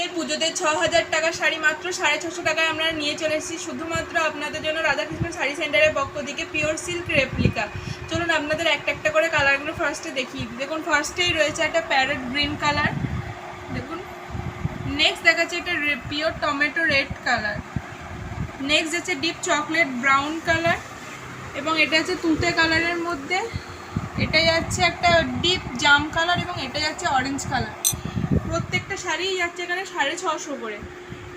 আমাদের পুজোতে 6000 টাকার শাড়ি মাত্র 650 টাকায় আমরা নিয়ে চলে এসেছি শুধুমাত্র আপনাদের জন্য রাধাকৃষ্ণ শাড়ি সেন্টারের পক্ষ থেকে পিওর সিল্ক রেপ্লিকা। চলুন আপনাদের একটা একটা করে কালারগুলো ফার্স্টে দেখি। দেখুন ফার্স্টেই রয়েছে একটা প্যারট গ্রিন কালার, দেখুন। নেক্সট দেখাচ্ছে একটা pure tomato red colour. Next যাচ্ছে ডিপ চকলেট ব্রাউন কালার, এবং এটা হচ্ছে তুঁতে কালারের মধ্যে। এটা যাচ্ছে একটা ডিপ জাম কালার, এবং এটা যাচ্ছে অরেঞ্জ কালার। প্রত্যেকটা শাড়ি যাচ্ছে এখানে 650 করে।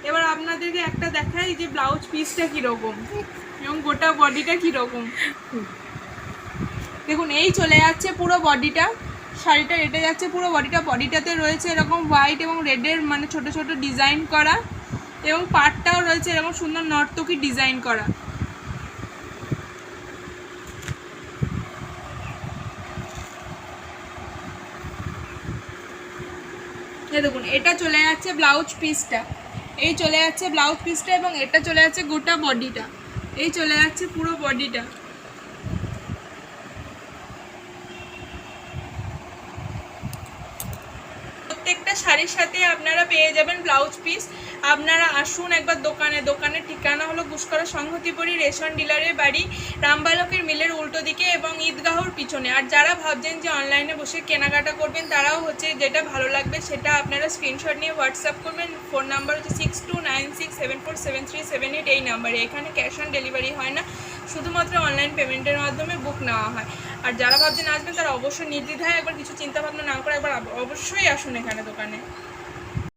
এবার আপনাদেরকে একটা দেখাই যে ব্লাউজ পিসটা কীরকম এবং গোটা বডিটা কীরকম। দেখুন এই চলে যাচ্ছে পুরো বডিটা, শাড়িটা এটা যাচ্ছে পুরো বডিটা। বডিটাতে রয়েছে এরকম হোয়াইট এবং রেডের মানে ছোট ছোট ডিজাইন করা, এবং পাটটাও রয়েছে এরকম সুন্দর নর্তকী ডিজাইন করা। দেখুন এটা চলে যাচ্ছে ব্লাউজ পিসটা, এই চলে যাচ্ছে ব্লাউজ পিসটা, এবং এটা চলে যাচ্ছে গোটা বডিটা, এই চলে যাচ্ছে পুরো বডিটা। প্রত্যেকটা শাড়ির সাথে আপনারা পেয়ে যাবেন ব্লাউজ পিস। আপনারা আসুন একবার দোকানে। দোকানের ঠিকানা হলো গুসকরা সংহতিপুরি রেশন ডিলারের বাড়ি, রামবালকের মিলের উল্টো দিকে এবং ঈদগাহর পিছনে। আর যারা ভাবছেন যে অনলাইনে বসে কেনাকাটা করবেন, তারাও হচ্ছে যেটা ভালো লাগবে সেটা আপনারা স্ক্রিনশট নিয়ে হোয়াটসঅ্যাপ করবেন। ফোন নাম্বার হচ্ছে 6296747378, এই নাম্বারে। এখানে ক্যাশ অন ডেলিভারি হয় না, শুধুমাত্র অনলাইন পেমেন্টের মাধ্যমে বুক নেওয়া হয়। আর যারা ভাবছেন আসবেন তারা অবশ্যই নির্দ্বিধায় একবার কিছু চিন্তা ভাবনা না করে একবার অবশ্যই আসুন এখানে দোকানে।